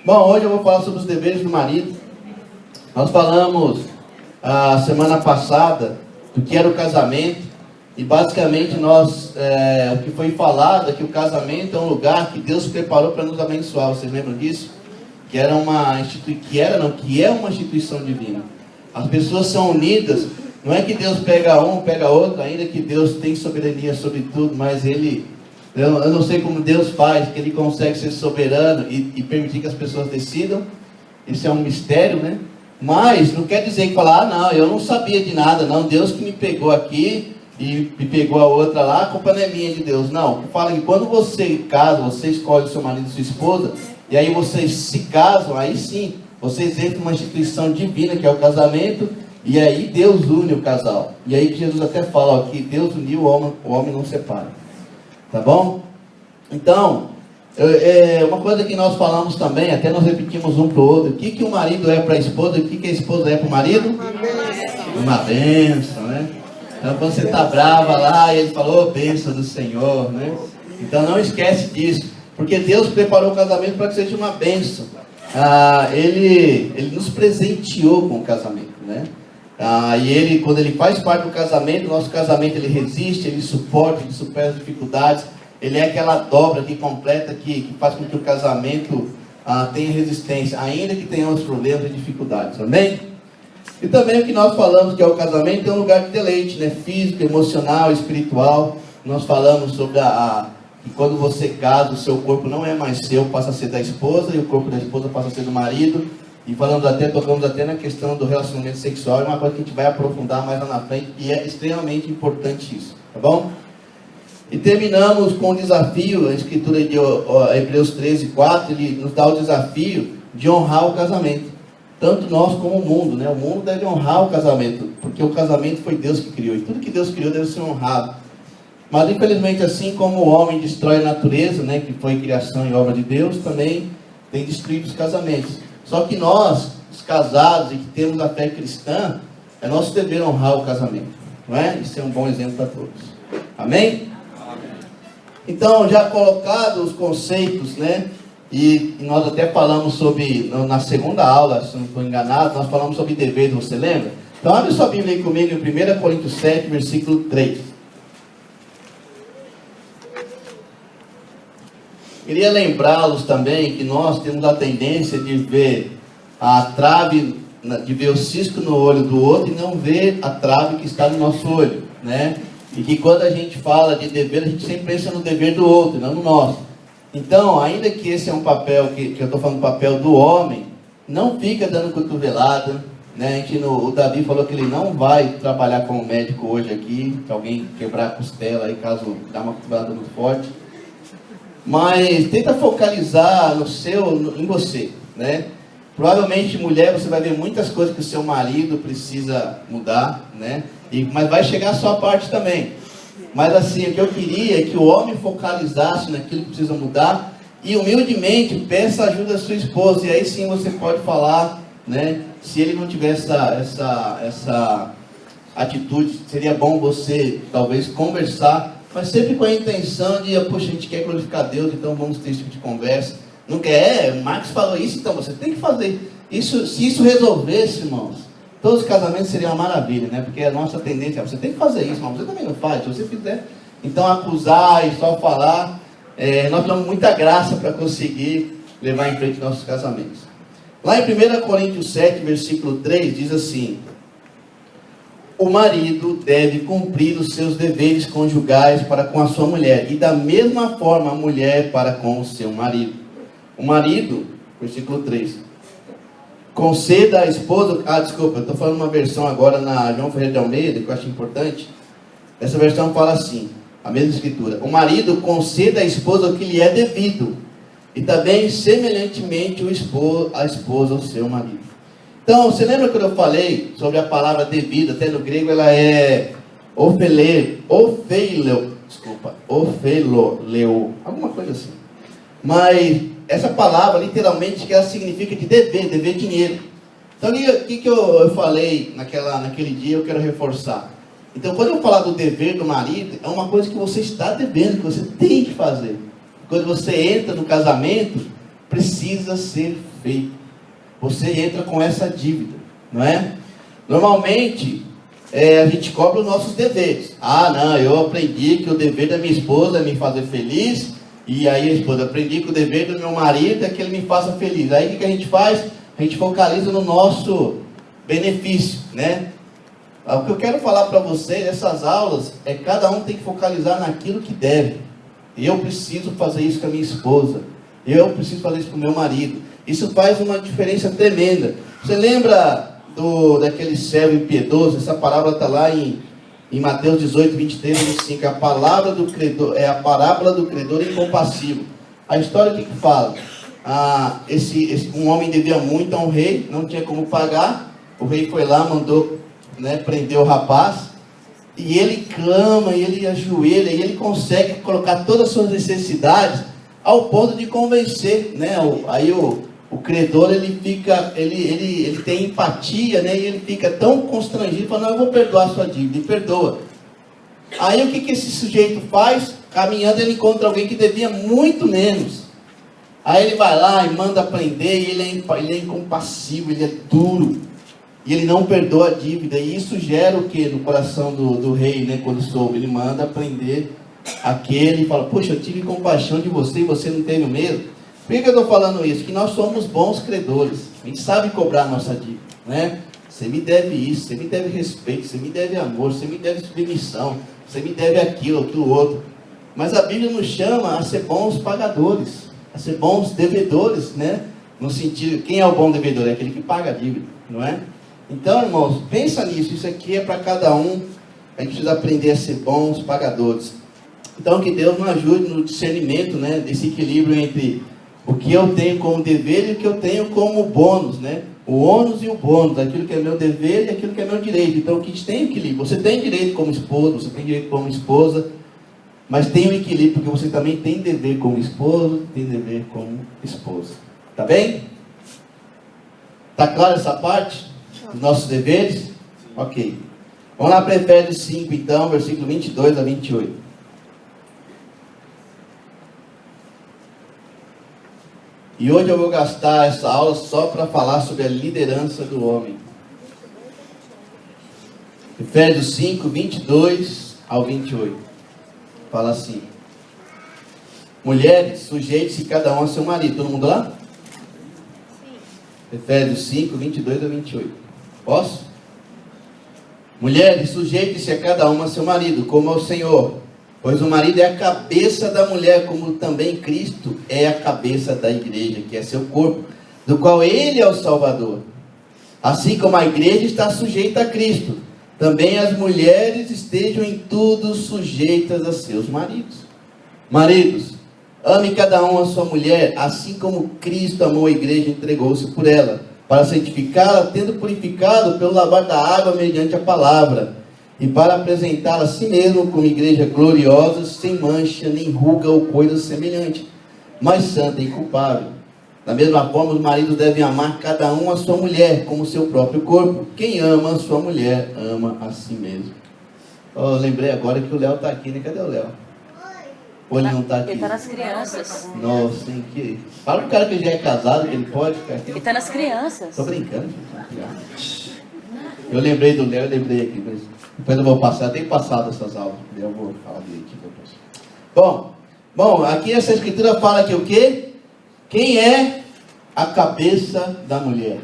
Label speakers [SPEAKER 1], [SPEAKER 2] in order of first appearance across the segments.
[SPEAKER 1] Bom, hoje eu vou falar sobre os deveres do marido. Nós falamos a semana passada do que era o casamento e basicamente o que foi falado é que o casamento é um lugar que Deus preparou para nos abençoar. Vocês lembram disso? Que é uma instituição divina. As pessoas são unidas. Não é que Deus pega um, pega outro, ainda que Deus tem soberania sobre tudo, mas eu não sei como Deus faz, que Ele consegue ser soberano e permitir que as pessoas decidam. Isso é um mistério, né? Mas não quer dizer que falar, não, eu não sabia de nada, não, Deus que me pegou aqui e me pegou a outra lá, a culpa não é minha de Deus. Não, fala que quando você casa, você escolhe o seu marido e sua esposa, e aí vocês se casam, aí sim, vocês entram numa instituição divina que é o casamento, e aí Deus une o casal. E aí Jesus até fala ó, que Deus uniu o homem não separa. Tá bom? Então, uma coisa que nós falamos também, até nós repetimos um para o outro, o que o marido é para a esposa e o que a esposa é para o marido? Uma bênção, né? Então quando você está brava lá, ele falou, bênção do Senhor, né? Então não esquece disso, porque Deus preparou o casamento para que seja uma bênção. Ele nos presenteou com o casamento, né? E quando ele faz parte do casamento, nosso casamento ele resiste, ele suporta, ele supera as dificuldades. Ele é aquela dobra que completa, que faz com que o casamento tenha resistência, ainda que tenha os problemas e dificuldades, amém? E também o que nós falamos que é o casamento é um lugar de deleite, né? Físico, emocional, espiritual. Nós falamos sobre que quando você casa, o seu corpo não é mais seu, passa a ser da esposa, e o corpo da esposa passa a ser do marido. E tocamos até na questão do relacionamento sexual, é uma coisa que a gente vai aprofundar mais lá na frente, e é extremamente importante isso, tá bom? E terminamos com o desafio, a escritura de Hebreus 13:4, ele nos dá o desafio de honrar o casamento, tanto nós como o mundo, né? O mundo deve honrar o casamento, porque o casamento foi Deus que criou, e tudo que Deus criou deve ser honrado. Mas infelizmente, assim como o homem destrói a natureza, né, que foi criação e obra de Deus, também tem destruído os casamentos. Só que nós, os casados e que temos a fé cristã, é nosso dever honrar o casamento, não é? Isso é um bom exemplo para todos. Amém? Então, já colocados os conceitos, né? E nós até falamos sobre, na segunda aula, se não estou enganado, nós falamos sobre deveres, você lembra? Então, abre sua Bíblia aí comigo em 1 Coríntios 7, versículo 3. Queria lembrá-los também que nós temos a tendência de ver a trave, de ver o cisco no olho do outro e não ver a trave que está no nosso olho, né? E que quando a gente fala de dever, a gente sempre pensa no dever do outro, não no nosso. Então, ainda que esse é um papel, que eu estou falando do papel do homem, não fica dando cotovelada, né? O Davi falou que ele não vai trabalhar como médico hoje aqui, se alguém quebrar a costela aí, caso dá uma cotovelada muito forte. Mas tenta focalizar em você, né? Provavelmente, mulher, você vai ver muitas coisas que o seu marido precisa mudar, né? Mas vai chegar a sua parte também. Mas assim, o que eu queria é que o homem focalizasse naquilo que precisa mudar e humildemente peça ajuda da sua esposa. E aí sim você pode falar, né? Se ele não tiver essa atitude, seria bom você talvez conversar, mas sempre com a intenção de, poxa, a gente quer glorificar Deus, então vamos ter esse tipo de conversa. Não quer, Marcos falou isso, então você tem que fazer isso. Se isso resolvesse, irmãos, todos os casamentos seriam uma maravilha, né? Porque a nossa tendência é, você tem que fazer isso, irmão, você também não faz, se você fizer. Então acusar e só falar, nós temos muita graça para conseguir levar em frente nossos casamentos. Lá em 1 Coríntios 7, versículo 3, diz assim: o marido deve cumprir os seus deveres conjugais para com a sua mulher, e da mesma forma a mulher para com o seu marido. O marido, versículo 3, conceda à esposa... desculpa, eu estou falando uma versão agora na João Ferreira de Almeida, que eu acho importante. Essa versão fala assim, a mesma escritura: o marido conceda à esposa o que lhe é devido, e também semelhantemente a esposa ao seu marido. Então, você lembra quando eu falei sobre a palavra devido? Até no grego ela é opheileo, alguma coisa assim. Mas essa palavra, literalmente, que ela significa de dever dinheiro. Então, o que eu falei naquele dia, eu quero reforçar. Então, quando eu falar do dever do marido, é uma coisa que você está devendo, que você tem que fazer. Quando você entra no casamento, precisa ser feito. Você entra com essa dívida, não é? Normalmente, a gente cobra os nossos deveres. Ah, não, eu aprendi que o dever da minha esposa é me fazer feliz, e aí a esposa, aprendi que o dever do meu marido é que ele me faça feliz. Aí o que a gente faz? A gente focaliza no nosso benefício, né? O que eu quero falar para vocês, essas aulas, cada um tem que focalizar naquilo que deve. Eu preciso fazer isso com a minha esposa. Eu preciso fazer isso com o meu marido. Isso faz uma diferença tremenda. Você lembra daquele servo impiedoso? Essa parábola está lá em Mateus 18, 23 e 25. A palavra do credor, é a parábola do credor incompassivo. A história o que fala? Um homem devia muito a um rei, não tinha como pagar. O rei foi lá, mandou, prender o rapaz. E ele clama, e ele ajoelha, e ele consegue colocar todas as suas necessidades ao ponto de convencer, Aí o credor, ele tem empatia, E ele fica tão constrangido, falando, não, eu vou perdoar a sua dívida, e perdoa. Aí o que esse sujeito faz? Caminhando, ele encontra alguém que devia muito menos. Aí ele vai lá e manda prender, e ele é incompassivo, ele é duro. E ele não perdoa a dívida. E isso gera o que no coração do rei, Quando soube, ele manda prender aquele e fala, poxa, eu tive compaixão de você e você não teve o mesmo. Por que eu estou falando isso? Que nós somos bons credores. A gente sabe cobrar a nossa dívida, Você me deve isso, você me deve respeito, você me deve amor, você me deve submissão, você me deve aquilo outro. Mas a Bíblia nos chama a ser bons pagadores, a ser bons devedores, No sentido, quem é o bom devedor? É aquele que paga a dívida, não é? Então, irmãos, pensa nisso. Isso aqui é para cada um. A gente precisa aprender a ser bons pagadores. Então, que Deus nos ajude no discernimento, desse equilíbrio entre o que eu tenho como dever e o que eu tenho como bônus, O ônus e o bônus, aquilo que é meu dever e aquilo que é meu direito. Então, que a gente tem equilíbrio. Você tem direito como esposo, você tem direito como esposa, mas tem um equilíbrio, porque você também tem dever como esposo, tem dever como esposa. Tá bem? Tá claro essa parte? Os nossos deveres? Ok. Vamos lá para Efésios 5, então, versículo 22 a 28. E hoje eu vou gastar essa aula só para falar sobre a liderança do homem. Efésios 5, 22 ao 28. Fala assim. Mulheres, sujeite-se cada um a seu marido. Todo mundo lá? Efésios 5, 22 a 28. Posso? Mulheres, sujeite-se a cada uma a seu marido, como ao Senhor. Pois o marido é a cabeça da mulher, como também Cristo é a cabeça da igreja, que é seu corpo, do qual ele é o Salvador. Assim como a igreja está sujeita a Cristo, também as mulheres estejam em tudo sujeitas a seus maridos. Maridos, ame cada um a sua mulher, assim como Cristo amou a igreja e entregou-se por ela, para santificá-la, tendo purificado pelo lavar da água mediante a palavra, e para apresentá-la a si mesmo como igreja gloriosa, sem mancha, nem ruga ou coisa semelhante, mas santa e inculpável. Da mesma forma, os maridos devem amar cada um a sua mulher, como seu próprio corpo. Quem ama a sua mulher, ama a si mesmo. Eu lembrei agora que o Léo está aqui, Cadê o Léo? Ou ele não está aqui?
[SPEAKER 2] Ele está nas crianças.
[SPEAKER 1] Nossa, tem que... Fala pro cara que já é casado, que ele pode ficar aqui.
[SPEAKER 2] Ele está nas crianças.
[SPEAKER 1] Tô brincando, gente. Eu lembrei do Léo, eu lembrei aqui, mas depois eu vou passar, eu tenho passado essas aulas, eu vou falar direitinho depois. Bom, aqui essa escritura fala que o quê? Quem é a cabeça da mulher?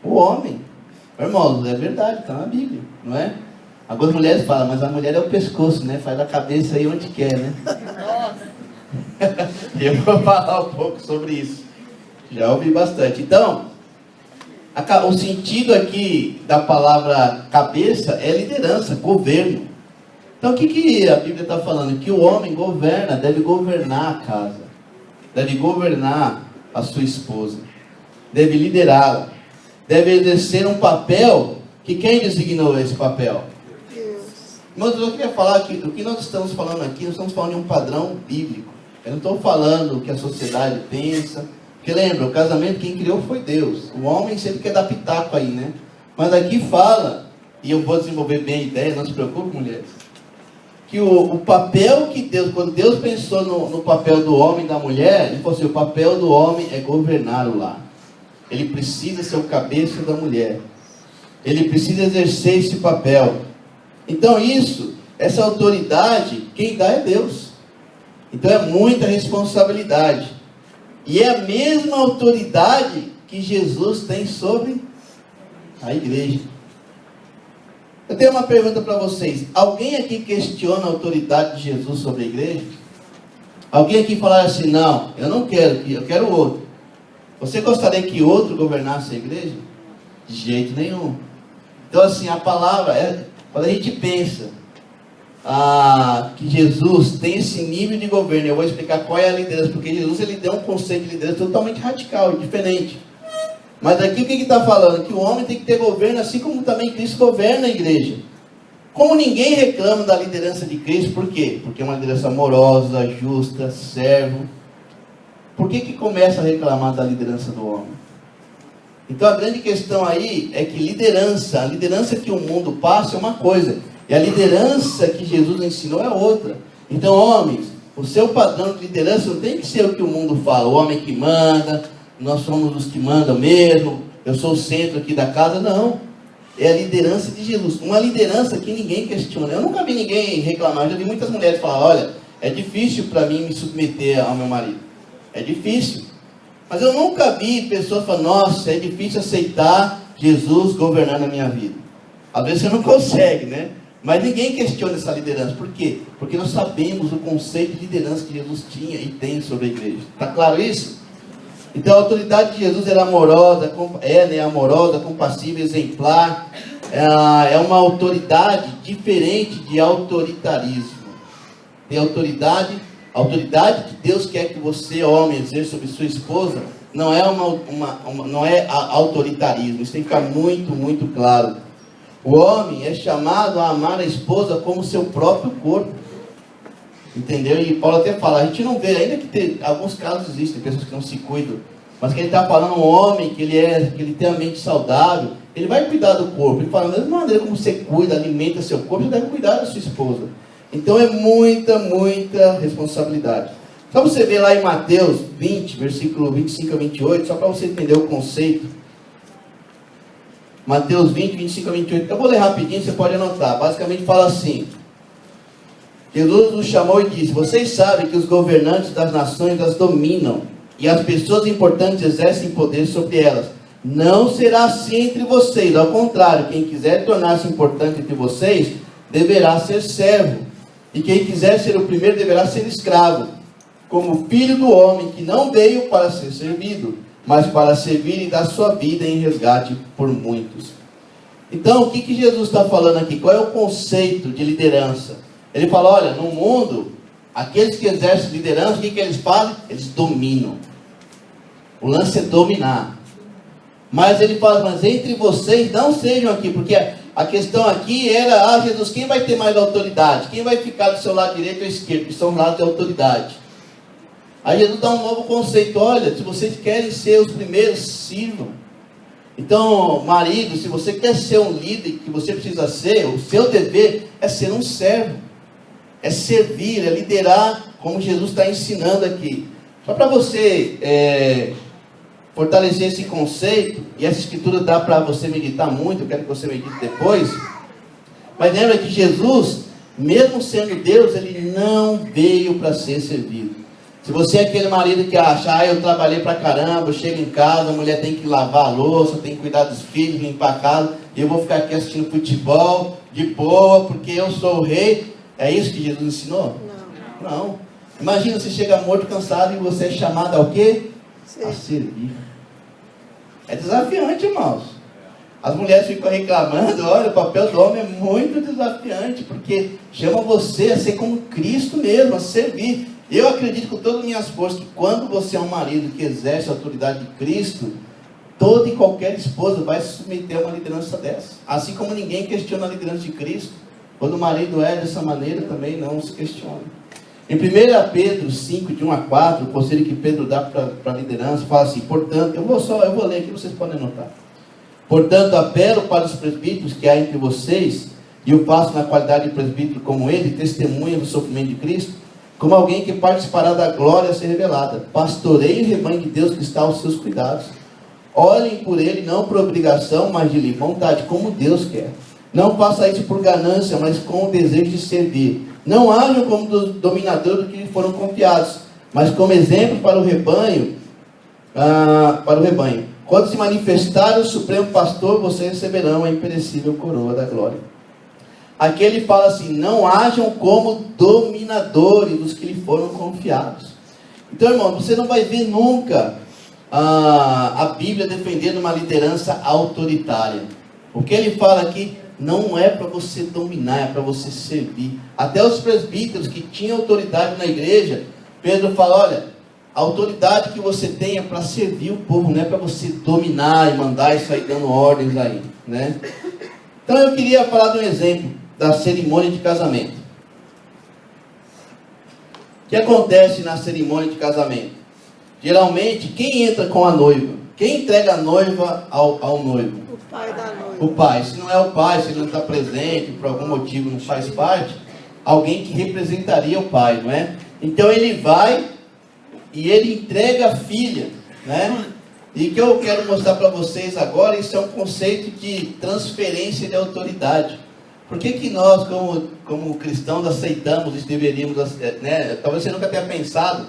[SPEAKER 1] O homem. Irmãos, é verdade, está na Bíblia, não é? Algumas mulheres falam, mas a mulher é o pescoço, faz a cabeça aí onde quer, Eu vou falar um pouco sobre isso. Já ouvi bastante. Então, o sentido aqui da palavra cabeça é liderança, governo. Então o que a Bíblia está falando? Que o homem governa, deve governar a casa, deve governar a sua esposa, deve liderá-la, deve exercer um papel que quem designou esse papel? Deus. Mas eu queria falar que o que nós estamos falando aqui, nós estamos falando de um padrão bíblico. Eu não estou falando o que a sociedade pensa. Porque lembra, o casamento quem criou foi Deus. O homem sempre quer dar pitaco aí, Mas aqui fala, e eu vou desenvolver bem a ideia, não se preocupe, mulheres. que o papel que Deus, quando Deus pensou no papel do homem e da mulher, ele falou assim, o papel do homem é governar o lar. Ele precisa ser o cabeça da mulher. Ele precisa exercer esse papel. Então essa autoridade, quem dá é Deus. Então é muita responsabilidade. E é a mesma autoridade que Jesus tem sobre a igreja. Eu tenho uma pergunta para vocês. Alguém aqui questiona a autoridade de Jesus sobre a igreja? Alguém aqui falar assim, não, eu não quero, eu quero outro. Você gostaria que outro governasse a igreja? De jeito nenhum. Então assim, a palavra, quando a gente pensa que Jesus tem esse nível de governo, eu vou explicar qual é a liderança, porque Jesus ele deu um conceito de liderança totalmente radical, diferente. Mas aqui o que está falando? Que o homem tem que ter governo, assim como também Cristo governa a igreja. Como ninguém reclama da liderança de Cristo, por quê? Porque é uma liderança amorosa, justa, servo. Por que começa a reclamar da liderança do homem? Então a grande questão aí é que a liderança que o mundo passa é uma coisa, e a liderança que Jesus ensinou é outra. Então, homens, o seu padrão de liderança não tem que ser o que o mundo fala, o homem que manda, nós somos os que mandam mesmo, eu sou o centro aqui da casa, não. É a liderança de Jesus, uma liderança que ninguém questiona. Eu nunca vi ninguém reclamar, eu já vi muitas mulheres falar, olha, é difícil para mim me submeter ao meu marido. É difícil. Mas eu nunca vi pessoas falando, nossa, é difícil aceitar Jesus governar na minha vida. Às vezes você não consegue, né? Mas ninguém questiona essa liderança. Por quê? Porque nós sabemos o conceito de liderança que Jesus tinha e tem sobre a igreja. Está claro isso? Então a autoridade de Jesus era amorosa, amorosa, compassiva, exemplar. É uma autoridade diferente de autoritarismo. Tem autoridade, a autoridade que Deus quer que você, homem, exerça sobre sua esposa, não é não é autoritarismo. Isso tem que ficar muito, muito claro. O homem é chamado a amar a esposa como seu próprio corpo. Entendeu? E Paulo até fala, a gente não vê, ainda que alguns casos existem, pessoas que não se cuidam, mas que ele está falando, um homem que ele tem a mente saudável, ele vai cuidar do corpo. Ele fala, da mesma maneira como você cuida, alimenta seu corpo, você deve cuidar da sua esposa. Então é muita, muita responsabilidade. Só você ver lá em Mateus 20, versículo 25 a 28, só para você entender o conceito. Mateus 20, 25 a 28. Eu vou ler rapidinho, você pode anotar. Basicamente fala assim. Jesus nos chamou e disse, vocês sabem que os governantes das nações as dominam, e as pessoas importantes exercem poder sobre elas. Não será assim entre vocês. Ao contrário, quem quiser tornar-se importante entre vocês, deverá ser servo. E quem quiser ser o primeiro, deverá ser escravo. Como filho do homem, que não veio para ser servido, mas para servir e dar sua vida em resgate por muitos. Então, o que Jesus está falando aqui? Qual é o conceito de liderança? Ele fala, olha, no mundo, aqueles que exercem liderança, o que eles fazem? Eles dominam. O lance é dominar. Mas ele fala, mas entre vocês não sejam aqui, porque a questão aqui era, Jesus, quem vai ter mais autoridade? Quem vai ficar do seu lado direito ou esquerdo? Que são lados de autoridade. Aí Jesus dá um novo conceito, olha, se vocês querem ser os primeiros, sirvam. Então, marido, se você quer ser um líder, que você precisa ser, o seu dever é ser um servo. É servir, é liderar, como Jesus está ensinando aqui. Só para você fortalecer esse conceito, e essa escritura dá para você meditar muito, eu quero que você medite depois. Mas lembra que Jesus, mesmo sendo Deus, ele não veio para ser servido. Se você é aquele marido que acha, eu trabalhei pra caramba, eu chego em casa, a mulher tem que lavar a louça, tem que cuidar dos filhos, limpar a casa, e eu vou ficar aqui assistindo futebol, de boa, porque eu sou o rei. É isso que Jesus ensinou? Não. Imagina você chega morto, cansado, e você é chamado ao quê? A servir. É desafiante, irmãos. As mulheres ficam reclamando, olha, o papel do homem é muito desafiante, porque chama você a ser como Cristo mesmo, a servir. Eu acredito com todas as minhas forças que quando você é um marido que exerce a autoridade de Cristo, toda e qualquer esposa vai se submeter a uma liderança dessa. Assim como ninguém questiona a liderança de Cristo, quando o marido é dessa maneira, também não se questiona. Em 1 Pedro 5, de 1 a 4, o conselho que Pedro dá para a liderança, fala assim, portanto, eu vou ler aqui, vocês podem anotar. Portanto, apelo para os presbíteros que há entre vocês, e eu faço na qualidade de presbítero como ele, testemunha do sofrimento de Cristo, como alguém que participará da glória a ser revelada. Pastoreie o rebanho de Deus que está aos seus cuidados. Olhem por ele, não por obrigação, mas de livre vontade, como Deus quer. Não faça isso por ganância, mas com o desejo de servir. Não hajam como dominadores do que foram confiados, mas como exemplo para o rebanho. Quando se manifestar o Supremo Pastor, vocês receberão a imperecível coroa da glória. Aqui ele fala assim: não hajam como dominadores dos que lhe foram confiados. Então, irmão, você não vai ver nunca a Bíblia defendendo uma liderança autoritária. O que ele fala aqui não é para você dominar, é para você servir. Até os presbíteros que tinham autoridade na igreja, Pedro fala: olha, a autoridade que você tem é para servir o povo, não é para você dominar e mandar e sair dando ordens aí, né? Então eu queria falar de um exemplo da cerimônia de casamento. O que acontece na cerimônia de casamento? Geralmente, quem entra com a noiva? Quem entrega a noiva ao noivo?
[SPEAKER 3] O pai da noiva.
[SPEAKER 1] O pai. Se não é o pai, se ele não está presente, por algum motivo não faz parte, alguém que representaria o pai, não é? Então ele vai e ele entrega a filha, né? E o que eu quero mostrar para vocês agora, isso é um conceito de transferência de autoridade. Por que nós, como cristãos, aceitamos e deveríamos, né? Talvez você nunca tenha pensado,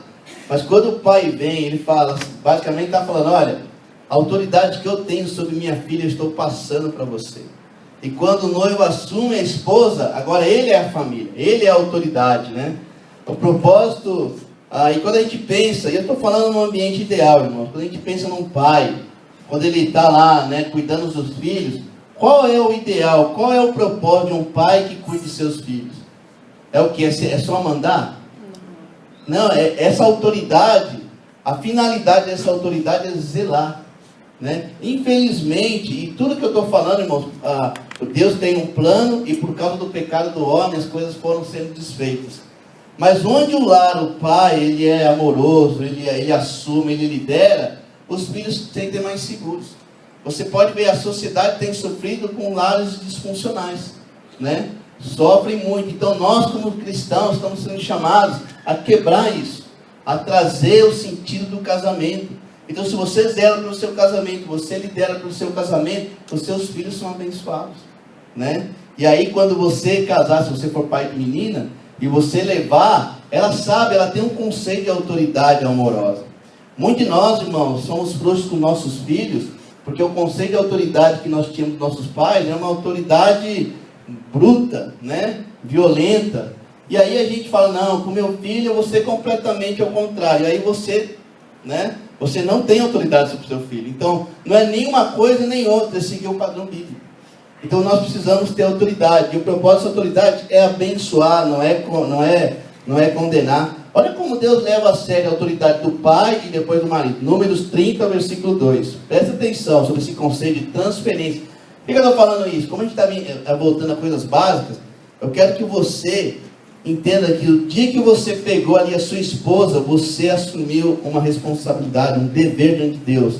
[SPEAKER 1] mas quando o pai vem, ele fala, basicamente está falando: olha, a autoridade que eu tenho sobre minha filha, eu estou passando para você. E quando o noivo assume a esposa, agora ele é a família, ele é a autoridade, né? O propósito, e quando a gente pensa, e eu estou falando num ambiente ideal, irmão, quando a gente pensa num pai, quando ele está lá, né, cuidando dos filhos, qual é o ideal, qual é o propósito de um pai que cuide de seus filhos? É o que? É só mandar? Não, essa autoridade, a finalidade dessa autoridade é zelar, né? Infelizmente, e tudo que eu estou falando, irmãos, Deus tem um plano e por causa do pecado do homem as coisas foram sendo desfeitas. Mas onde o lar, o pai, ele é amoroso, ele assume, ele lidera, os filhos se sentem mais seguros. Você pode ver, a sociedade tem sofrido com lares disfuncionais, né? Sofrem muito. Então nós, como cristãos, estamos sendo chamados a quebrar isso, a trazer o sentido do casamento. Então, se você zela pelo seu casamento, você lidera pelo seu casamento, os seus filhos são abençoados, né? E aí, quando você casar, se você for pai de menina, e você levar, ela sabe, ela tem um conceito de autoridade amorosa. Muitos de nós, irmãos, somos frouxos com nossos filhos, porque o conceito de autoridade que nós tínhamos dos nossos pais é uma autoridade bruta, né? Violenta. E aí a gente fala: não, com meu filho eu vou ser completamente ao contrário. E aí você, né? Você não tem autoridade sobre o seu filho. Então, não é nem uma coisa nem outra, é seguir o padrão bíblico. Então nós precisamos ter autoridade. E o propósito da autoridade é abençoar, não é condenar. Olha como Deus leva a sério a autoridade do pai e depois do marido. Números 30, versículo 2. Presta atenção sobre esse conceito de transferência. Por que eu estou falando isso? Como a gente está voltando a coisas básicas, eu quero que você entenda que o dia que você pegou ali a sua esposa, você assumiu uma responsabilidade, um dever diante de Deus,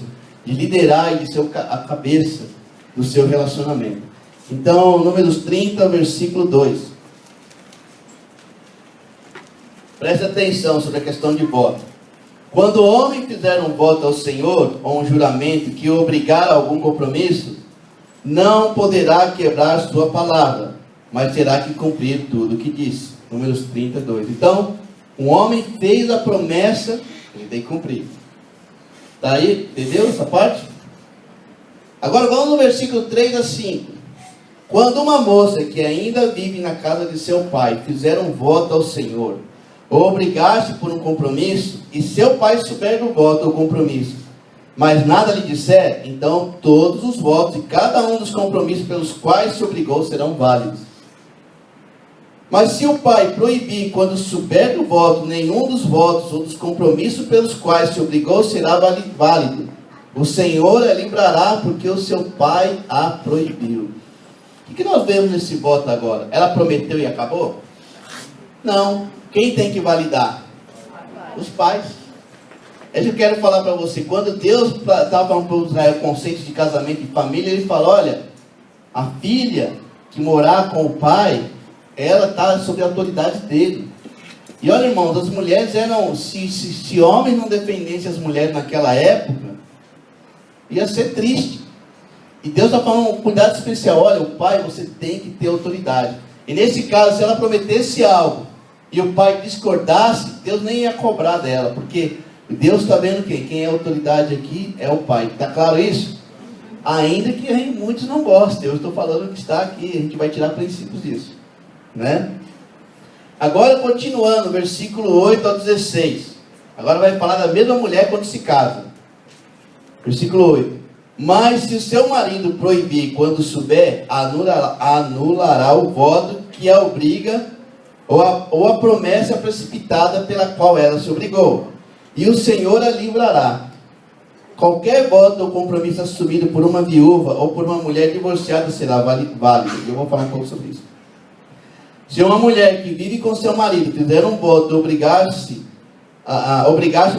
[SPEAKER 1] de liderar e de ser a cabeça do seu relacionamento. Então, Números 30, versículo 2. Preste atenção sobre a questão de voto. Quando o homem fizer um voto ao Senhor, ou um juramento que o obrigar a algum compromisso, não poderá quebrar sua palavra, mas terá que cumprir tudo o que disse. Números 32. Então, um homem fez a promessa, ele tem que cumprir. Está aí? Entendeu essa parte? Agora vamos no versículo 3 a 5. Quando uma moça que ainda vive na casa de seu pai fizer um voto ao Senhor, ou obrigar-se por um compromisso, e seu pai souber do voto ou compromisso, mas nada lhe disser, então todos os votos e cada um dos compromissos pelos quais se obrigou serão válidos. Mas se o pai proibir, quando souber do voto, nenhum dos votos ou dos compromissos pelos quais se obrigou será válido, o Senhor a livrará porque o seu pai a proibiu. O que nós vemos nesse voto agora? Ela prometeu e acabou? Não. Quem tem que validar? Os pais. Eu quero falar para você, quando Deus estava falando para Israel o conceito de casamento e família, ele fala: olha, a filha, que morar com o pai, ela está sob a autoridade dele. E olha, irmãos, as mulheres eram, se homens não defendessem as mulheres naquela época, ia ser triste. E Deus está falando um cuidado especial. Olha, o pai, você tem que ter autoridade. E nesse caso, se ela prometesse algo e o pai discordasse, Deus nem ia cobrar dela, porque Deus está vendo quem? Quem é a autoridade aqui é o pai. Está claro isso? Ainda que muitos não gostem, eu estou falando que está aqui, a gente vai tirar princípios disso, né? Agora, continuando, versículo 8 ao 16. Agora vai falar da mesma mulher quando se casa. Versículo 8. Mas se o seu marido proibir quando souber, anulará o voto que a obriga, ou a promessa precipitada pela qual ela se obrigou. E o Senhor a livrará. Qualquer voto ou compromisso assumido por uma viúva ou por uma mulher divorciada será válido. Eu vou falar um pouco sobre isso. Se uma mulher que vive com seu marido fizer um voto obrigar-se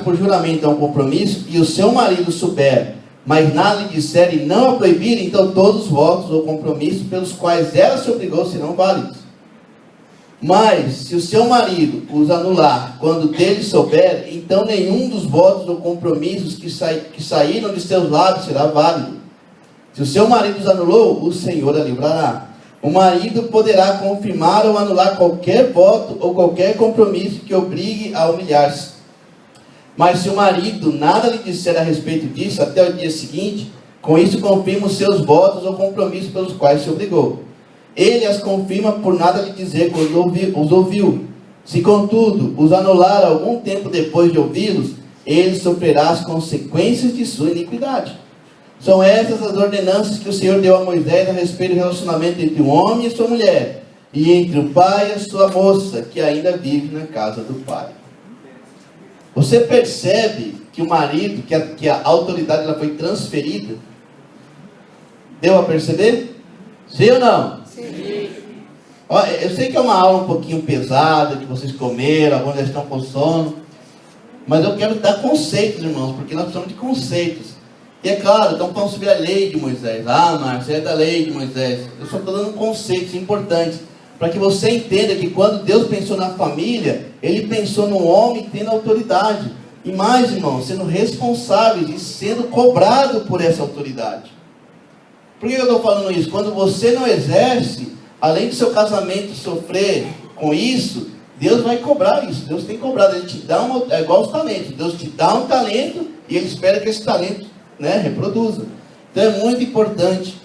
[SPEAKER 1] por juramento a um compromisso, e o seu marido souber, mas nada lhe disser e não a proibir, então todos os votos ou compromissos pelos quais ela se obrigou serão válidos. Mas, se o seu marido os anular quando dele souber, então nenhum dos votos ou compromissos que saíram de seus lábios será válido. Se o seu marido os anulou, o Senhor a livrará. O marido poderá confirmar ou anular qualquer voto ou qualquer compromisso que obrigue a humilhar-se. Mas se o marido nada lhe disser a respeito disso até o dia seguinte, com isso confirma os seus votos ou compromissos pelos quais se obrigou. Ele as confirma por nada lhe dizer quando os ouviu. Se contudo os anular algum tempo depois de ouvi-los, ele sofrerá as consequências de sua iniquidade. São essas as ordenanças que o Senhor deu a Moisés a respeito do relacionamento entre o homem e sua mulher, e entre o pai e a sua moça, que ainda vive na casa do pai. Você percebe que o marido, que a autoridade ela foi transferida? Deu a perceber? Sim ou não? Sim. Ó, eu sei que é uma aula um pouquinho pesada, que vocês comeram, alguns já estão com sono, mas eu quero dar conceitos, irmãos, porque nós precisamos de conceitos. E é claro, então vamos subir a lei de Moisés. Ah, Márcio, é da lei de Moisés. Eu só estou dando conceitos importantes, para que você entenda que quando Deus pensou na família, Ele pensou no homem tendo autoridade. E mais, irmão, sendo responsável e sendo cobrado por essa autoridade. Por que eu estou falando isso? Quando você não exerce, além do seu casamento sofrer com isso, Deus vai cobrar isso. Deus tem cobrado. Ele te dá é igual os talentos. Deus te dá um talento e Ele espera que esse talento, reproduza. Então é muito importante.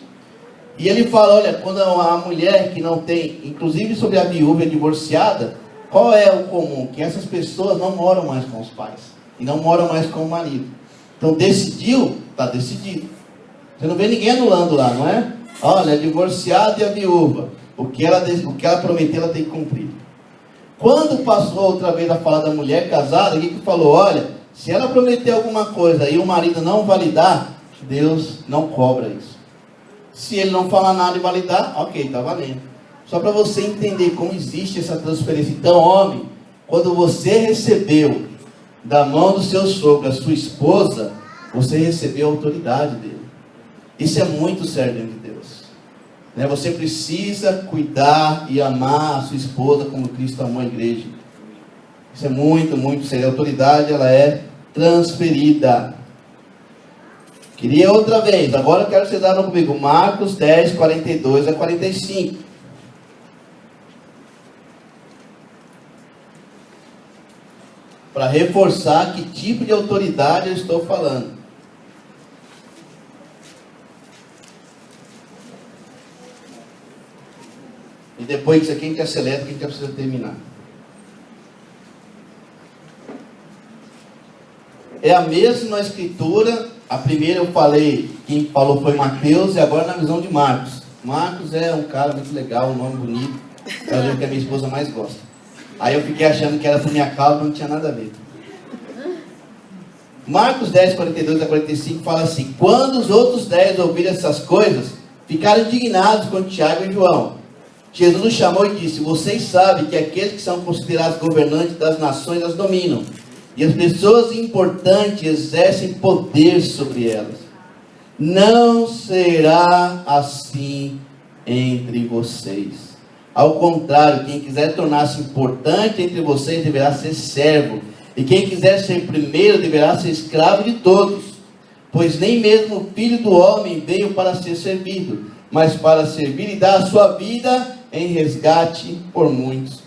[SPEAKER 1] E ele fala, olha, quando a mulher que não tem, inclusive sobre a viúva divorciada, qual é o comum? Que essas pessoas não moram mais com os pais. E não moram mais com o marido. Então decidiu, está decidido. Você não vê ninguém anulando lá, não é? Olha, a divorciada e a viúva. O que ela prometeu, ela tem que cumprir. Quando passou outra vez a falar da mulher casada, o que falou? Olha, se ela prometer alguma coisa e o marido não validar, Deus não cobra isso. Se ele não falar nada e validar, ok, está valendo. Só para você entender como existe essa transferência. Então, homem, quando você recebeu da mão do seu sogro a sua esposa, você recebeu a autoridade dele. Isso é muito sério dentro de Deus. Você precisa cuidar e amar a sua esposa como Cristo amou a igreja. Isso é muito, muito sério. A autoridade, ela é transferida. Queria outra vez. Agora eu quero que vocês abram comigo. Marcos 10, 42 a 45. Para reforçar que tipo de autoridade eu estou falando. E depois disso aqui a gente acelera, porque a gente já precisa terminar. É a mesma escritura. A primeira eu falei, quem falou foi Mateus, e agora na visão de Marcos. Marcos é um cara muito legal, um nome bonito. É o livro que a minha esposa mais gosta. Aí eu fiquei achando que era por minha causa, não tinha nada a ver. Marcos 10, 42 a 45 fala assim: quando os outros 10 ouviram essas coisas, ficaram indignados com Tiago e João. Jesus os chamou e disse: vocês sabem que aqueles que são considerados governantes das nações as dominam, e as pessoas importantes exercem poder sobre elas. Não será assim entre vocês. Ao contrário, quem quiser tornar-se importante entre vocês deverá ser servo, e quem quiser ser primeiro deverá ser escravo de todos. Pois nem mesmo o Filho do Homem veio para ser servido, mas para servir e dar a sua vida em resgate por muitos.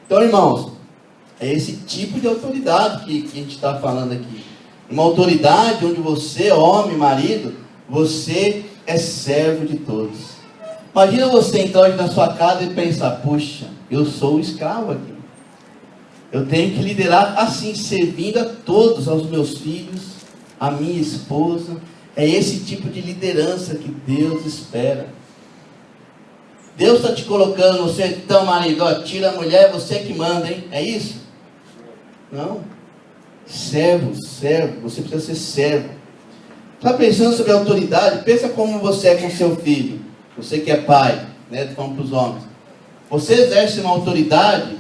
[SPEAKER 1] Então, irmãos, é esse tipo de autoridade que a gente está falando aqui. Uma autoridade onde você, homem, marido, você é servo de todos. Imagina você entrar hoje na sua casa e pensar: puxa, eu sou o escravo aqui. Eu tenho que liderar assim, servindo a todos, aos meus filhos, a minha esposa. É esse tipo de liderança que Deus espera. Deus está te colocando, você, então marido, ó, tira a mulher, você que manda, hein? É isso? Não. Servo, você precisa ser servo. Está pensando sobre a autoridade? Pensa como você é com seu filho. Você que é pai, né? Falando para os homens. Você exerce uma autoridade,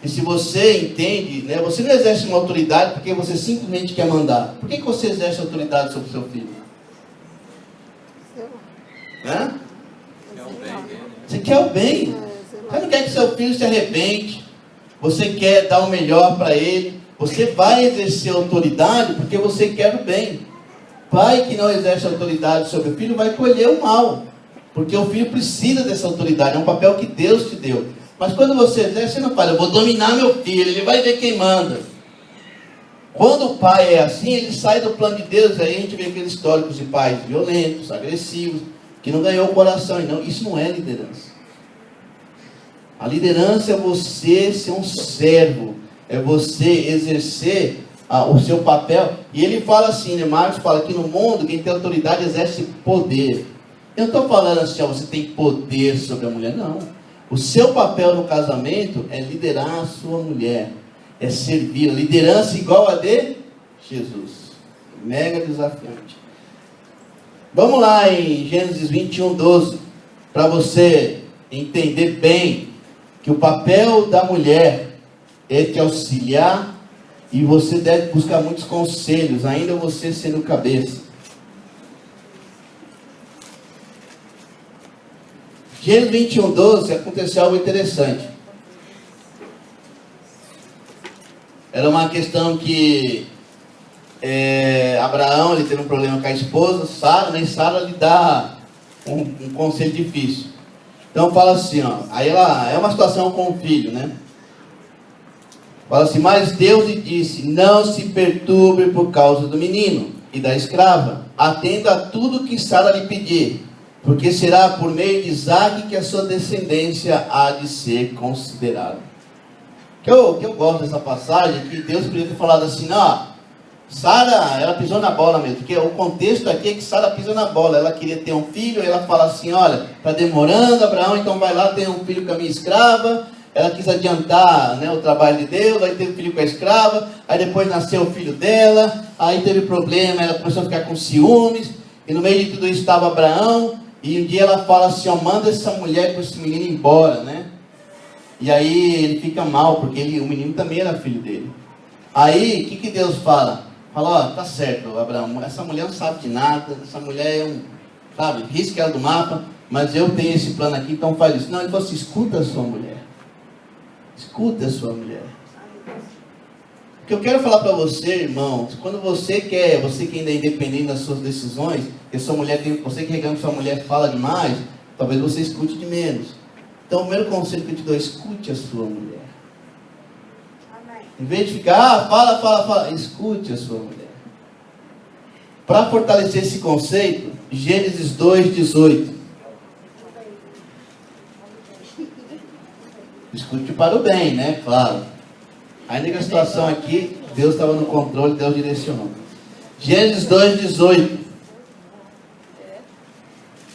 [SPEAKER 1] e se você entende, né? Você não exerce uma autoridade porque você simplesmente quer mandar. Por que você exerce autoridade sobre o seu filho? Né? Você quer o bem. Você não quer que seu filho se arrepende. Você quer dar o melhor para ele. Você vai exercer autoridade porque você quer o bem. Pai que não exerce autoridade sobre o filho vai colher o mal. Porque o filho precisa dessa autoridade. É um papel que Deus te deu. Mas quando você exerce, você não fala: eu vou dominar meu filho, ele vai ver quem manda. Quando o pai é assim, ele sai do plano de Deus. Aí a gente vê aqueles históricos de pais violentos, agressivos, que não ganhou o coração. Não, isso não é liderança. A liderança é você ser um servo. É você exercer o seu papel. E ele fala assim, né? Marcos fala que no mundo quem tem autoridade exerce poder. Eu não estou falando assim, ó, você tem poder sobre a mulher. Não. O seu papel no casamento é liderar a sua mulher. É servir. Liderança igual a de Jesus. Mega desafiante. Vamos lá em Gênesis 21:12. Para você entender bem que o papel da mulher é te auxiliar, e você deve buscar muitos conselhos, ainda você sendo cabeça. Gênesis 21:12, aconteceu algo interessante. Era uma questão que Abraão, ele teve um problema com a esposa, Sara, né? Sara lhe dá um conselho difícil. Então fala assim, ó, aí ela, é uma situação com o filho, né? Fala assim: mas Deus lhe disse: não se perturbe por causa do menino e da escrava. Atenda a tudo que Sara lhe pedir, porque será por meio de Isaque que a sua descendência há de ser considerada. Que eu gosto dessa passagem, que Deus podia ter falado assim: não, Sara, ela pisou na bola mesmo, porque o contexto aqui é que Sara pisa na bola. Ela queria ter um filho, ela fala assim: olha, está demorando, Abraão, então vai lá ter um filho com a minha escrava. Ela quis adiantar, né, o trabalho de Deus, aí teve filho com a escrava, aí depois nasceu o filho dela, aí teve problema, ela começou a ficar com ciúmes, e no meio de tudo isso estava Abraão, e um dia ela fala assim: ó, manda essa mulher com esse menino embora, né? E aí ele fica mal, porque o menino também era filho dele. Aí, o que Deus fala? Fala: ó, tá certo, Abraão, essa mulher não sabe de nada, essa mulher é sabe, risca ela do mapa, mas eu tenho esse plano aqui, então faz isso. Não, ele falou assim: escuta a sua mulher. Escuta a sua mulher. O que eu quero falar para você, irmãos, quando você que ainda é independente das suas decisões, que sua mulher você que reclama que sua mulher fala demais, talvez você escute de menos. Então o primeiro conselho que eu te dou: escute a sua mulher. Amém. Em vez de ficar, fala, escute a sua mulher. Para fortalecer esse conceito, Gênesis 2:18. Escute para o bem, né? Claro. Ainda que a situação aqui, Deus estava no controle, Deus direcionou. Gênesis 2:18.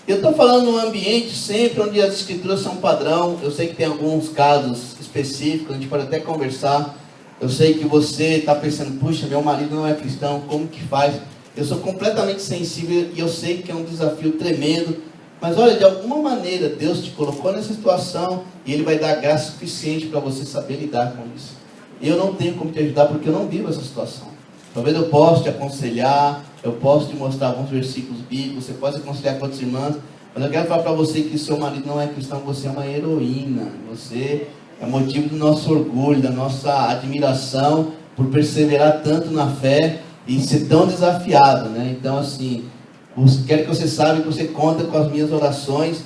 [SPEAKER 1] Eu estou falando num ambiente sempre onde as escrituras são padrão. Eu sei que tem alguns casos específicos, a gente pode até conversar. Eu sei que você está pensando: puxa, meu marido não é cristão, como que faz? Eu sou completamente sensível e eu sei que é um desafio tremendo. Mas olha, de alguma maneira Deus te colocou nessa situação e Ele vai dar graça suficiente para você saber lidar com isso. Eu não tenho como te ajudar porque eu não vivo essa situação. Talvez eu possa te aconselhar, eu posso te mostrar alguns versículos bíblicos, você pode aconselhar com outras irmãs, Mas eu quero falar para você que seu marido não é cristão, você é uma heroína. Você é motivo do nosso orgulho, da nossa admiração por perseverar tanto na fé e ser tão desafiado, né? Então, assim, quero que você saiba que você conta com as minhas orações.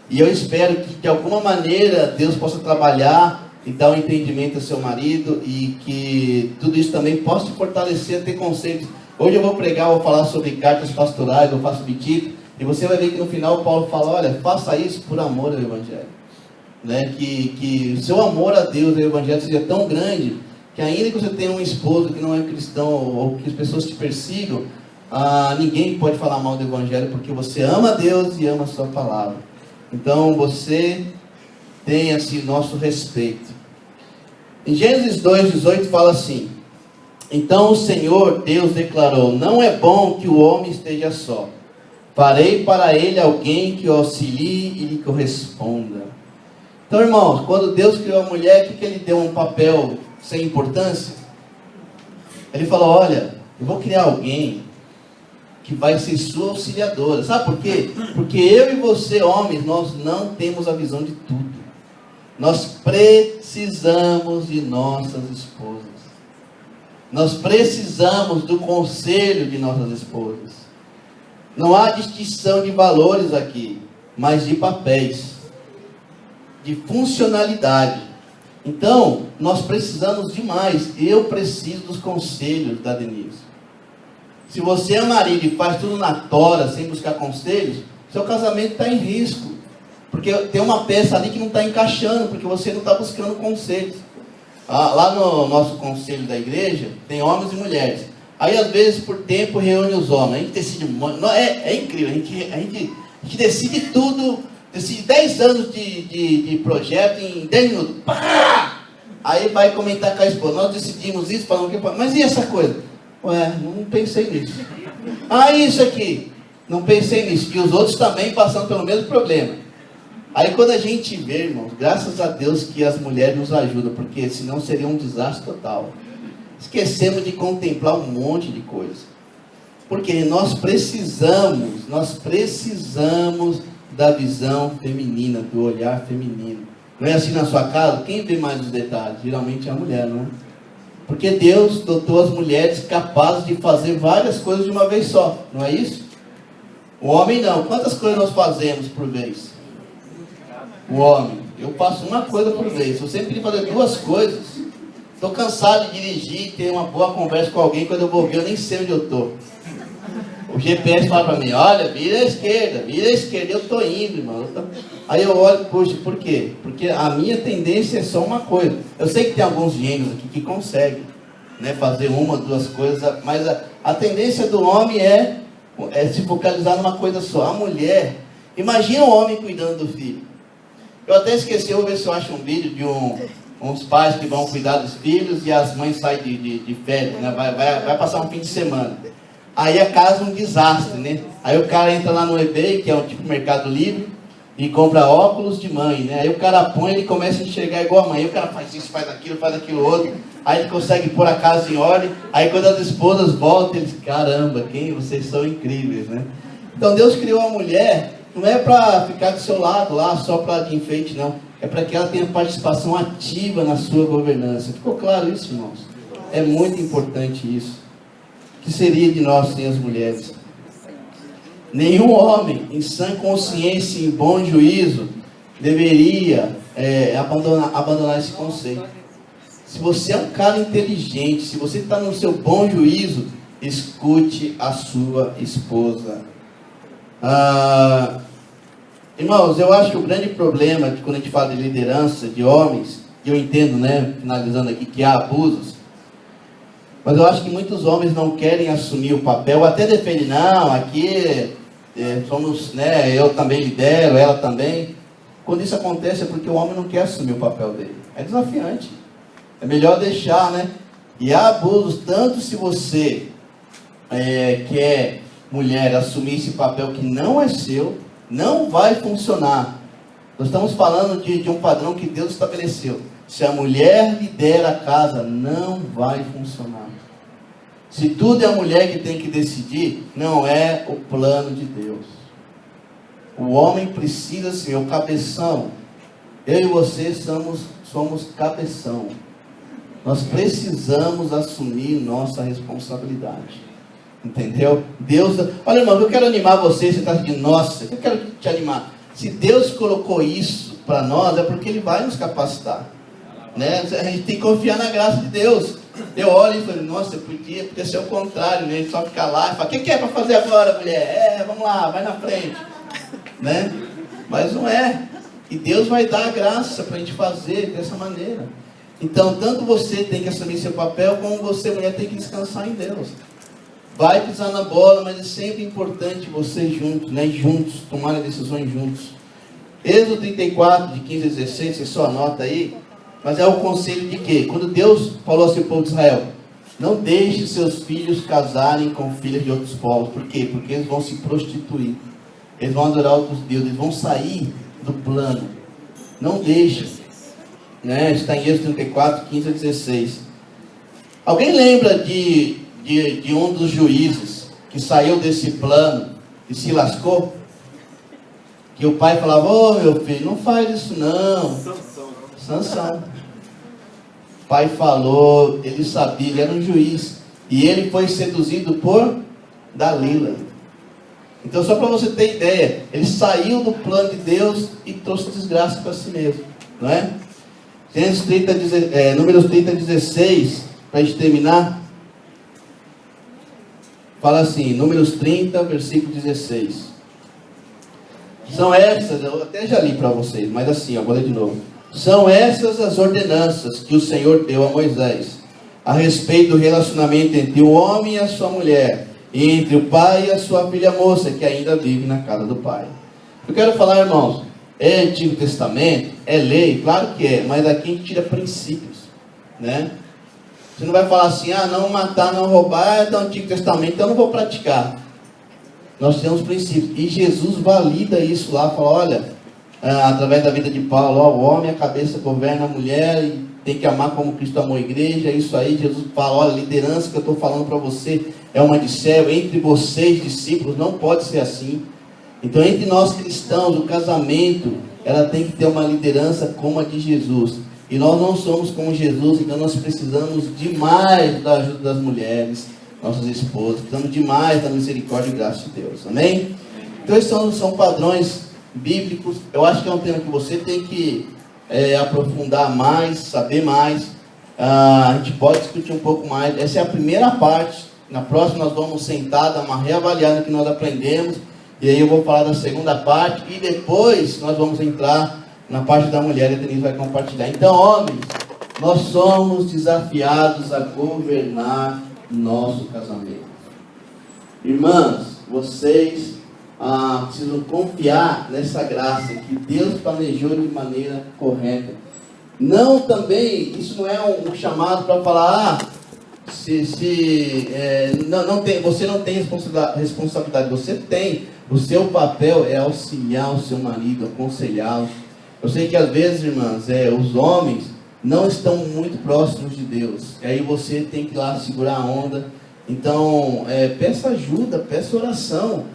[SPEAKER 1] E eu espero que de alguma maneira Deus possa trabalhar e dar um entendimento ao seu marido. E que tudo isso também possa te fortalecer a ter conselhos. Hoje eu vou pregar, vou falar sobre cartas pastorais, eu faço sobre Tito. E você vai ver que no final Paulo fala, olha, faça isso por amor ao Evangelho. Né? Que o seu amor a Deus e ao Evangelho seja tão grande, que ainda que você tenha um esposo que não é cristão, ou que as pessoas te persigam, ninguém pode falar mal do Evangelho, porque você ama a Deus e ama a sua palavra. Então você tem assim nosso respeito. Em Gênesis 2:18 fala assim: então o Senhor Deus declarou, não é bom que o homem esteja só. Farei para ele alguém que o auxilie e lhe corresponda. Então, irmãos, quando Deus criou a mulher, o que ele deu um papel sem importância? Ele falou, olha, eu vou criar alguém que vai ser sua auxiliadora. Sabe por quê? Porque eu e você, homens, nós não temos a visão de tudo. Nós precisamos de nossas esposas. Nós precisamos do conselho de nossas esposas. Não há distinção de valores aqui, mas de papéis, de funcionalidade. Então, nós precisamos demais. Eu preciso dos conselhos da Denise. Se você é marido e faz tudo na tora, sem buscar conselhos, seu casamento está em risco. Porque tem uma peça ali que não está encaixando, porque você não está buscando conselhos. Lá no nosso conselho da igreja, tem homens e mulheres. Aí, às vezes, por tempo, reúne os homens. A gente decide... É incrível. A gente decide tudo. Decide 10 anos de projeto em 10 minutos. Pá! Aí vai comentar com a esposa. Nós decidimos isso, falamos que... Mas e essa coisa? Ué, não pensei nisso. Isso aqui. Não pensei nisso. E os outros também passando pelo mesmo problema. Aí quando a gente vê, irmãos, graças a Deus que as mulheres nos ajudam, porque senão seria um desastre total. Esquecemos de contemplar um monte de coisa. Porque nós precisamos da visão feminina, do olhar feminino. Não é assim na sua casa? Quem vê mais os detalhes? Geralmente é a mulher, não é? Porque Deus dotou as mulheres capazes de fazer várias coisas de uma vez só, não é isso? O homem não. Quantas coisas nós fazemos por vez? O homem, eu faço uma coisa por vez. Se eu sempre queria fazer 2 coisas, estou cansado de dirigir, ter uma boa conversa com alguém, quando eu vou ver, eu nem sei onde eu estou. O GPS fala para mim, olha, vira à esquerda, eu estou indo, irmão. Aí eu olho, puxa, por quê? Porque a minha tendência é só uma coisa. Eu sei que tem alguns gênios aqui que conseguem, né, fazer 1, 2 coisas, mas a tendência do homem é se focalizar numa coisa só. A mulher, imagina um homem cuidando do filho. Eu até esqueci, eu vou ver se eu acho um vídeo de uns pais que vão cuidar dos filhos e as mães saem de férias, né? Vai passar um fim de semana. Aí a casa é um desastre, né? Aí o cara entra lá no eBay, que é um tipo Mercado Livre, e compra óculos de mãe, né? Aí o cara põe, ele começa a enxergar igual a mãe. Aí o cara faz isso, faz aquilo outro. Aí ele consegue pôr a casa em ordem. Aí quando as esposas voltam, eles, caramba, vocês são incríveis, né? Então Deus criou a mulher, não é para ficar do seu lado lá, só para de enfeite, não. É para que ela tenha participação ativa na sua governança. Ficou claro isso, irmãos? É muito importante isso. O que seria de nós sem as mulheres? Nenhum homem em sã consciência e em bom juízo deveria abandonar esse conceito. Se você é um cara inteligente, se você está no seu bom juízo, escute a sua esposa. Irmãos, eu acho que o grande problema de quando a gente fala de liderança de homens, e eu entendo, né, finalizando aqui, que há abusos, mas eu acho que muitos homens não querem assumir o papel, até defendem, não, aqui somos, né, eu também lidero, ela também. Quando isso acontece é porque o homem não quer assumir o papel dele. É desafiante. É melhor deixar, né? E há abusos, tanto se você quer, mulher, assumir esse papel que não é seu, não vai funcionar. Nós estamos falando de um padrão que Deus estabeleceu. Se a mulher lidera a casa, não vai funcionar. Se tudo é a mulher que tem que decidir, não é o plano de Deus. O homem precisa ser o cabeção. Eu e você somos cabeção. Nós precisamos assumir nossa responsabilidade. Entendeu? Deus, olha, irmão, eu quero animar você. Você está dizendo, nossa, eu quero te animar. Se Deus colocou isso para nós, é porque Ele vai nos capacitar, né? A gente tem que confiar na graça de Deus. Eu olho e falo, nossa, podia ser o contrário, né? Só ficar lá e falar, o que é para fazer agora, mulher? Vamos lá, vai na frente, né? Mas não é. E Deus vai dar a graça para a gente fazer dessa maneira. Então, tanto você tem que assumir seu papel, como você, mulher, tem que descansar em Deus. Vai pisar na bola, mas é sempre importante vocês juntos, né? Juntos, tomarem decisões juntos. Êxodo 34, de 15 a 16, você só anota aí. Mas é o conselho de quê? Quando Deus falou assim ao povo de Israel, não deixe seus filhos casarem com filhas de outros povos. Por quê? Porque eles vão se prostituir. Eles vão adorar outros deuses. Eles vão sair do plano. Não deixe. Né? Está em Êxodo 34, 15 a 16. Alguém lembra de um dos juízes que saiu desse plano e se lascou? Que o pai falava, ô meu filho, não faz isso não. Sansão. O pai falou, ele sabia, ele era um juiz. E ele foi seduzido por Dalila. Então, só para você ter ideia, ele saiu do plano de Deus e trouxe desgraça para si mesmo. Não é? Números 30, 16, para a gente terminar. Fala assim, Números 30, versículo 16. São essas, eu até já li para vocês, mas assim, vou ler de novo. São essas as ordenanças que o Senhor deu a Moisés, a respeito do relacionamento entre o homem e a sua mulher, e entre o pai e a sua filha moça, que ainda vive na casa do pai. Eu quero falar, irmãos, é Antigo Testamento, é lei, claro que é, mas aqui a gente tira princípios, né? Você não vai falar assim, não matar, não roubar, é do Antigo Testamento, então eu não vou praticar. Nós temos princípios, e Jesus valida isso lá, fala, olha, através da vida de Paulo, o homem, a cabeça governa a mulher, e tem que amar como Cristo amou a igreja, é isso aí. Jesus fala, olha, a liderança que eu estou falando para você é uma de céu, entre vocês discípulos, não pode ser assim. Então, entre nós cristãos, o casamento, ela tem que ter uma liderança como a de Jesus, e nós não somos como Jesus, então nós precisamos demais da ajuda das mulheres, nossas esposas, precisamos demais da misericórdia e graça de Deus, amém? Então, esses são padrões bíblicos. Eu acho que é um tema que você tem que aprofundar mais, saber mais. A gente pode discutir um pouco mais. Essa é a primeira parte. Na próxima nós vamos sentar, dar uma reavaliada no que nós aprendemos, e aí eu vou falar da segunda parte, e depois nós vamos entrar na parte da mulher, e a Denise vai compartilhar. Então, homens, nós somos desafiados a governar nosso casamento. Irmãs, vocês precisam confiar nessa graça que Deus planejou de maneira correta. Não também, isso não é um chamado para falar, você não tem responsabilidade, você tem. O seu papel é auxiliar o seu marido, aconselhá-lo. Eu sei que às vezes, irmãs, os homens não estão muito próximos de Deus, e aí você tem que ir lá segurar a onda. Então, peça ajuda, peça oração.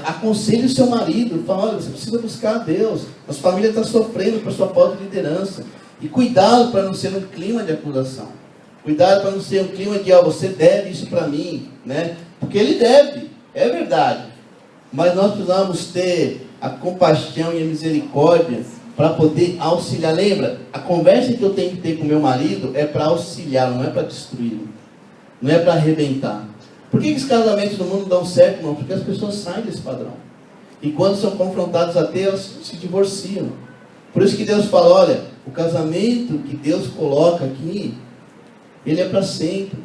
[SPEAKER 1] Aconselhe o seu marido, fala, olha, você precisa buscar a Deus, a sua família está sofrendo por sua falta de liderança, e cuidado para não ser um clima de acusação, cuidado para não ser um clima de, você deve isso para mim, né? Porque ele deve, é verdade, mas nós precisamos ter a compaixão e a misericórdia para poder auxiliar. Lembra, a conversa que eu tenho que ter com meu marido é para auxiliá-lo, não é para destruí-lo, não é para arrebentar. Por que os casamentos do mundo dão certo, irmão? Porque as pessoas saem desse padrão. E quando são confrontadas a Deus, se divorciam. Por isso que Deus fala, olha, o casamento que Deus coloca aqui, ele é para sempre.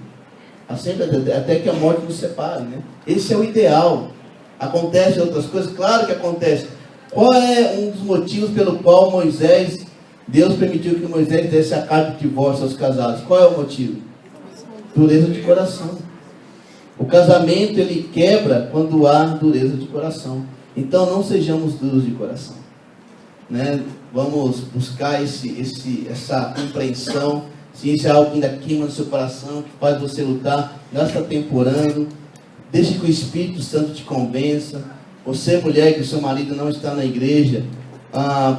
[SPEAKER 1] Até que a morte nos separe, né? Esse é o ideal. Acontecem outras coisas? Claro que acontece. Qual é um dos motivos pelo qual Deus permitiu que Moisés desse a carta de divórcio aos casados? Qual é o motivo? Dureza de coração. O casamento, ele quebra quando há dureza de coração. Então, não sejamos duros de coração, né? Vamos buscar essa compreensão. Se isso é algo que ainda queima no seu coração, que faz você lutar, gasta tempo orando. Deixe que o Espírito Santo te convença. Você, mulher, que o seu marido não está na igreja,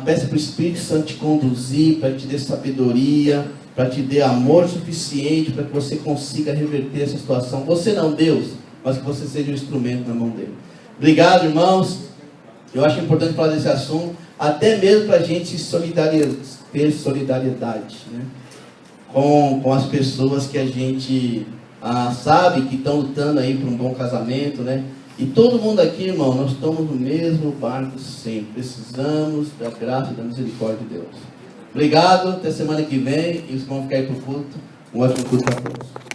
[SPEAKER 1] peça para o Espírito Santo te conduzir, para te dar sabedoria, para te dar amor suficiente, para que você consiga reverter essa situação. Você não, Deus, mas que você seja um instrumento na mão dele. Obrigado, irmãos. Eu acho importante falar desse assunto, até mesmo para a gente ter solidariedade, né? Com as pessoas que a gente sabe que estão lutando aí por um bom casamento, né? E todo mundo aqui, irmão, nós estamos no mesmo barco sempre. Precisamos da graça e da misericórdia de Deus. Obrigado, até semana que vem. E vocês vão ficar aí para o culto. Um ótimo culto para todos.